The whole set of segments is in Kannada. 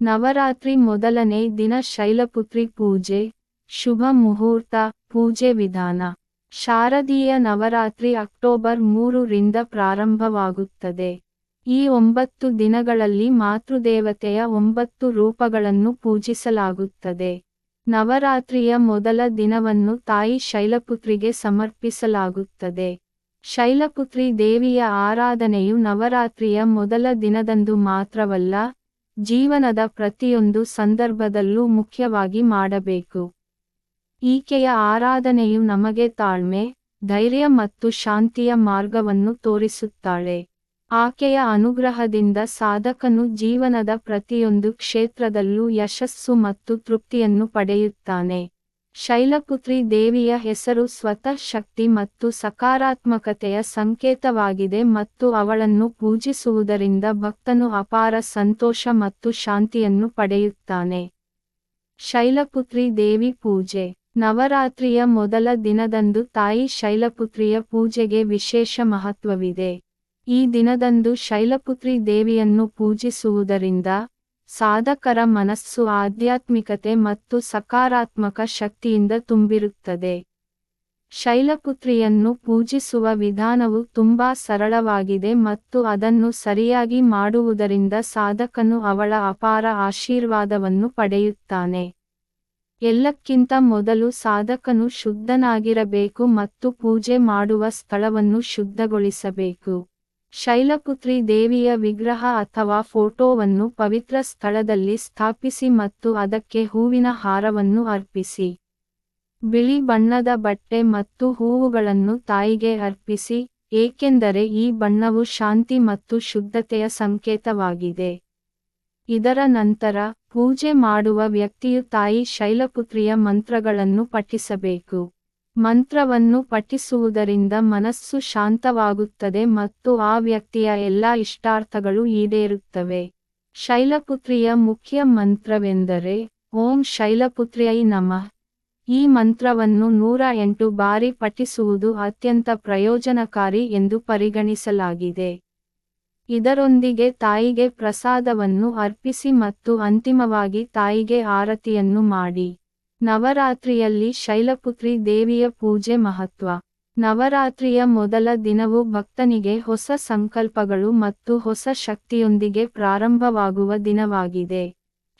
ನವರಾತ್ರಿ ಮೊದಲನೇ ದಿನ ಶೈಲಪುತ್ರಿ ಪೂಜೆ, ಶುಭ ಮುಹೂರ್ತ, ಪೂಜೆ ವಿಧಾನ. ಶಾರದೀಯ ನವರಾತ್ರಿ ಅಕ್ಟೋಬರ್ 3 ರಿಂದ ಪ್ರಾರಂಭವಾಗುತ್ತದೆ. ಈ 9 ದಿನಗಳಲ್ಲಿ ಮಾತೃದೇವತೆಯ 9 ರೂಪಗಳನ್ನು ಪೂಜಿಸಲಾಗುತ್ತದೆ. ನವರಾತ್ರಿಯ ಮೊದಲ ದಿನವನ್ನು ತಾಯಿ ಶೈಲಪುತ್ರಿಗೆ ಸಮರ್ಪಿಸಲಾಗುತ್ತದೆ. ಶೈಲಪುತ್ರಿ ದೇವಿಯ ಆರಾಧನೆಯು ನವರಾತ್ರಿಯ ಮೊದಲ ದಿನದಂದು ಮಾತ್ರವಲ್ಲ, ಜೀವನದ ಪ್ರತಿಯೊಂದು ಸಂದರ್ಭದಲ್ಲೂ ಮುಖ್ಯವಾಗಿ ಮಾಡಬೇಕು. ಈಕೆಯ ಆರಾಧನೆಯು ನಮಗೆ ತಾಳ್ಮೆ, ಧೈರ್ಯ ಮತ್ತು ಶಾಂತಿಯ ಮಾರ್ಗವನ್ನು ತೋರಿಸುತ್ತಾಳೆ. ಆಕೆಯ ಅನುಗ್ರಹದಿಂದ ಸಾಧಕನು ಜೀವನದ ಪ್ರತಿಯೊಂದು ಕ್ಷೇತ್ರದಲ್ಲೂ ಯಶಸ್ಸು ಮತ್ತು ತೃಪ್ತಿಯನ್ನು ಪಡೆಯುತ್ತಾನೆ. ಶೈಲಪುತ್ರಿ ದೇವಿಯ ಹೆಸರು ಸ್ವತಃ ಶಕ್ತಿ ಮತ್ತು ಸಕಾರಾತ್ಮಕತೆಯ ಸಂಕೇತವಾಗಿದೆ ಮತ್ತು ಅವಳನ್ನು ಪೂಜಿಸುವುದರಿಂದ ಭಕ್ತನು ಅಪಾರ ಸಂತೋಷ ಮತ್ತು ಶಾಂತಿಯನ್ನು ಪಡೆಯುತ್ತಾನೆ. ಶೈಲಪುತ್ರಿ ದೇವಿ ಪೂಜೆ. ನವರಾತ್ರಿಯ ಮೊದಲ ದಿನದಂದು ತಾಯಿ ಶೈಲಪುತ್ರಿಯ ಪೂಜೆಗೆ ವಿಶೇಷ ಮಹತ್ವವಿದೆ. ಈ ದಿನದಂದು ಶೈಲಪುತ್ರಿ ದೇವಿಯನ್ನು ಪೂಜಿಸುವುದರಿಂದ ಸಾಧಕರ ಮನಸ್ಸು ಆಧ್ಯಾತ್ಮಿಕತೆ ಮತ್ತು ಸಕಾರಾತ್ಮಕ ಶಕ್ತಿಯಿಂದ ತುಂಬಿರುತ್ತದೆ. ಶೈಲಪುತ್ರಿಯನ್ನು ಪೂಜಿಸುವ ವಿಧಾನವು ತುಂಬಾ ಸರಳವಾಗಿದೆ ಮತ್ತು ಅದನ್ನು ಸರಿಯಾಗಿ ಮಾಡುವುದರಿಂದ ಸಾಧಕನು ಅವಳ ಅಪಾರ ಆಶೀರ್ವಾದವನ್ನು ಪಡೆಯುತ್ತಾನೆ. ಎಲ್ಲಕ್ಕಿಂತ ಮೊದಲು ಸಾಧಕನು ಶುದ್ಧನಾಗಿರಬೇಕು ಮತ್ತು ಪೂಜೆ ಮಾಡುವ ಸ್ಥಳವನ್ನು ಶುದ್ಧಗೊಳಿಸಬೇಕು. ಶೈಲಪುತ್ರಿ ದೇವಿಯ ವಿಗ್ರಹ ಅಥವಾ ಫೋಟೋವನ್ನು ಪವಿತ್ರ ಸ್ಥಳದಲ್ಲಿ ಸ್ಥಾಪಿಸಿ ಮತ್ತು ಅದಕ್ಕೆ ಹೂವಿನ ಹಾರವನ್ನು ಅರ್ಪಿಸಿ. ಬಿಳಿ ಬಣ್ಣದ ಬಟ್ಟೆ ಮತ್ತು ಹೂವುಗಳನ್ನು ತಾಯಿಗೆ ಅರ್ಪಿಸಿ, ಏಕೆಂದರೆ ಈ ಬಣ್ಣವು ಶಾಂತಿ ಮತ್ತು ಶುದ್ಧತೆಯ ಸಂಕೇತವಾಗಿದೆ. ಇದರ ನಂತರ, ಪೂಜೆ ಮಾಡುವ ವ್ಯಕ್ತಿಯು ತಾಯಿ ಶೈಲಪುತ್ರಿಯ ಮಂತ್ರಗಳನ್ನು ಪಠಿಸಬೇಕು. ಮಂತ್ರವನ್ನು ಪಠಿಸುವುದರಿಂದ ಮನಸ್ಸು ಶಾಂತವಾಗುತ್ತದೆ ಮತ್ತು ಆ ವ್ಯಕ್ತಿಯ ಎಲ್ಲಾ ಇಷ್ಟಾರ್ಥಗಳು ಈಡೇರುತ್ತವೆ. ಶೈಲಪುತ್ರಿಯ ಮುಖ್ಯ ಮಂತ್ರವೆಂದರೆ ಓಂ ಶೈಲಪುತ್ರ್ಯೈ ನಮಃ. ಈ ಮಂತ್ರವನ್ನು 108 ಬಾರಿ ಪಠಿಸುವುದು ಅತ್ಯಂತ ಪ್ರಯೋಜನಕಾರಿ ಎಂದು ಪರಿಗಣಿಸಲಾಗಿದೆ. ಇದರೊಂದಿಗೆ ತಾಯಿಗೆ ಪ್ರಸಾದವನ್ನು ಅರ್ಪಿಸಿ ಮತ್ತು ಅಂತಿಮವಾಗಿ ತಾಯಿಗೆ ಆರತಿಯನ್ನು ಮಾಡಿ. ನವರಾತ್ರಿಯಲ್ಲಿ ಶೈಲಪುತ್ರಿ ದೇವಿಯ ಪೂಜೆ ಮಹತ್ವ. ನವರಾತ್ರಿಯ ಮೊದಲ ದಿನವು ಭಕ್ತನಿಗೆ ಹೊಸ ಸಂಕಲ್ಪಗಳು ಮತ್ತು ಹೊಸ ಶಕ್ತಿಯೊಂದಿಗೆ ಪ್ರಾರಂಭವಾಗುವ ದಿನವಾಗಿದೆ.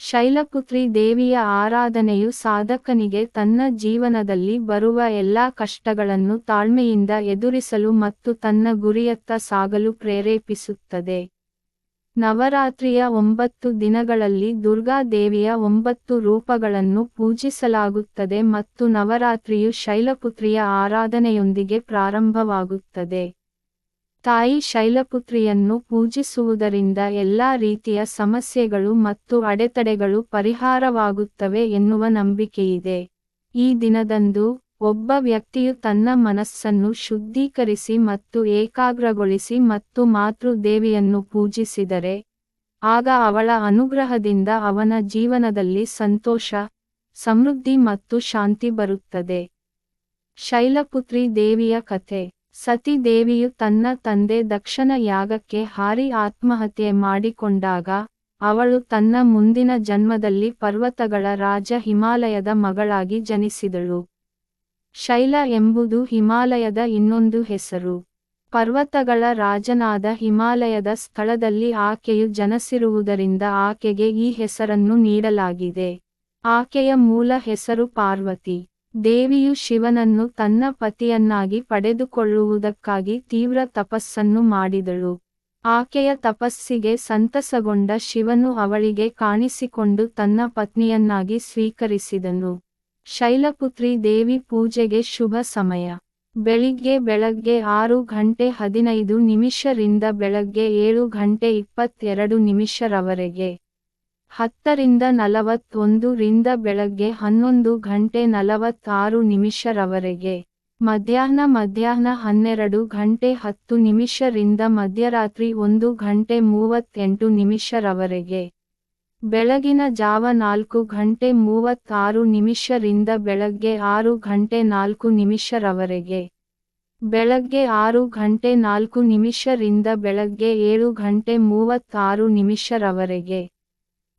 ಶೈಲಪುತ್ರಿ ದೇವಿಯ ಆರಾಧನೆಯು ಸಾಧಕನಿಗೆ ತನ್ನ ಜೀವನದಲ್ಲಿ ಬರುವ ಎಲ್ಲಾ ಕಷ್ಟಗಳನ್ನು ತಾಳ್ಮೆಯಿಂದ ಎದುರಿಸಲು ಮತ್ತು ತನ್ನ ಗುರಿಯತ್ತ ಸಾಗಲು ಪ್ರೇರೇಪಿಸುತ್ತದೆ. ನವರಾತ್ರಿಯ 9 ದಿನಗಳಲ್ಲಿ ದುರ್ಗಾ ದೇವಿಯ 9 ರೂಪಗಳನ್ನು ಪೂಜಿಸಲಾಗುತ್ತದೆ ಮತ್ತು ನವರಾತ್ರಿಯು ಶೈಲಪುತ್ರಿಯ ಆರಾಧನೆಯೊಂದಿಗೆ ಪ್ರಾರಂಭವಾಗುತ್ತದೆ. ತಾಯಿ ಶೈಲಪುತ್ರಿಯನ್ನು ಪೂಜಿಸುವುದರಿಂದ ಎಲ್ಲಾ ರೀತಿಯ ಸಮಸ್ಯೆಗಳು ಮತ್ತು ಅಡೆತಡೆಗಳು ಪರಿಹಾರವಾಗುತ್ತವೆ ಎನ್ನುವ ನಂಬಿಕೆಯಿದೆ. ಈ ದಿನದಂದು, ಒಬ್ಬ ವ್ಯಕ್ತಿಯು ತನ್ನ ಮನಸ್ಸನ್ನು ಶುದ್ಧೀಕರಿಸಿ ಮತ್ತು ಏಕಾಗ್ರಗೊಳಿಸಿ ಮತ್ತು ಮಾತೃ ದೇವಿಯನ್ನು ಪೂಜಿಸಿದರೆ, ಆಗ ಅವಳ ಅನುಗ್ರಹದಿಂದ ಅವನ ಜೀವನದಲ್ಲಿ ಸಂತೋಷ, ಸಮೃದ್ಧಿ ಮತ್ತು ಶಾಂತಿ ಬರುತ್ತದೆ. ಶೈಲಪುತ್ರಿ ದೇವಿಯ ಕಥೆ. ಸತಿ ದೇವಿಯು ತನ್ನ ತಂದೆ ದಕ್ಷನ ಯಾಗಕ್ಕೆ ಹಾರಿ ಆತ್ಮಹತ್ಯೆ ಮಾಡಿಕೊಂಡಾಗ, ಅವಳು ತನ್ನ ಮುಂದಿನ ಜನ್ಮದಲ್ಲಿ ಪರ್ವತಗಳ ರಾಜ ಹಿಮಾಲಯದ ಮಗಳಾಗಿ ಜನಿಸಿದಳು. ಶೈಲ ಎಂಬುದು ಹಿಮಾಲಯದ ಇನ್ನೊಂದು ಹೆಸರು. ಪರ್ವತಗಳ ರಾಜನಾದ ಹಿಮಾಲಯದ ಸ್ಥಳದಲ್ಲಿ ಆಕೆಯು ಜನಿಸಿರುವುದರಿಂದ ಆಕೆಗೆ ಈ ಹೆಸರನ್ನು ನೀಡಲಾಗಿದೆ. ಆಕೆಯ ಮೂಲ ಹೆಸರು ಪಾರ್ವತಿ. ದೇವಿಯು ಶಿವನನ್ನು ತನ್ನ ಪತಿಯನ್ನಾಗಿ ಪಡೆದುಕೊಳ್ಳುವುದಕ್ಕಾಗಿ ತೀವ್ರ ತಪಸ್ಸನ್ನು ಮಾಡಿದಳು. ಆಕೆಯ ತಪಸ್ಸಿಗೆ ಸಂತಸಗೊಂಡ ಶಿವನು ಅವಳಿಗೆ ಕಾಣಿಸಿಕೊಂಡು ತನ್ನ ಪತ್ನಿಯನ್ನಾಗಿ ಸ್ವೀಕರಿಸಿದನು. ಶೈಲಪುತ್ರಿ ದೇವಿ ಪೂಜೆಗೆ ಶುಭ ಸಮಯ. ಬೆಳಿಗ್ಗೆ 6:15 ರಿಂದ ಬೆಳಗ್ಗೆ 7:22 ರವರೆಗೆ. 10:41 ರಿಂದ ಬೆಳಗ್ಗೆ 11:46 ರವರೆಗೆ. ಮಧ್ಯಾಹ್ನ 12:10 ರಿಂದ ಮಧ್ಯರಾತ್ರಿ 1:38 ರವರೆಗೆ. ಬೆಳಗಿನ ಜಾವ 4:36 ರಿಂದ ಬೆಳಗ್ಗೆ 6:04 ರವರೆಗೆ. ಬೆಳಗ್ಗೆ 6:04 ರಿಂದ ಬೆಳಗ್ಗೆ 7:36 ರವರೆಗೆ.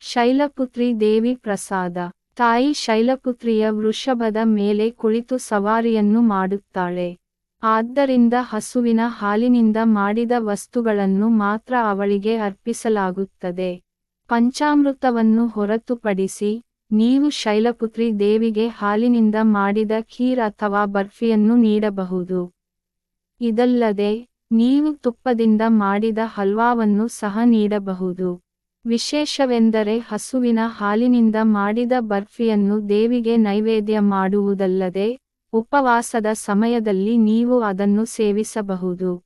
ಶೈಲಪುತ್ರಿ ದೇವಿ ಪ್ರಸಾದ. ತಾಯಿ ಶೈಲಪುತ್ರಿಯ ವೃಷಭದ ಮೇಲೆ ಕುಳಿತು ಸವಾರಿಯನ್ನು ಮಾಡುತ್ತಾಳೆ. ಆದ್ದರಿಂದ ಹಸುವಿನ ಹಾಲಿನಿಂದ ಮಾಡಿದ ವಸ್ತುಗಳನ್ನು ಮಾತ್ರ ಅವಳಿಗೆ ಅರ್ಪಿಸಲಾಗುತ್ತದೆ. ಪಂಚಾಮೃತವನ್ನು ಹೊರತುಪಡಿಸಿ, ನೀವು ಶೈಲಪುತ್ರಿ ದೇವಿಗೆ ಹಾಲಿನಿಂದ ಮಾಡಿದ ಖೀರ್ ಅಥವಾ ಬರ್ಫಿಯನ್ನು ನೀಡಬಹುದು. ಇದಲ್ಲದೆ, ನೀವು ತುಪ್ಪದಿಂದ ಮಾಡಿದ ಹಲ್ವಾವನ್ನು ಸಹ ನೀಡಬಹುದು. ವಿಶೇಷವೆಂದರೆ ಹಸುವಿನ ಹಾಲಿನಿಂದ ಮಾಡಿದ ಬರ್ಫಿಯನ್ನು ದೇವಿಗೆ ನೈವೇದ್ಯ ಮಾಡುವುದಲ್ಲದೆ, ಉಪವಾಸದ ಸಮಯದಲ್ಲಿ ನೀವು ಅದನ್ನು ಸೇವಿಸಬಹುದು.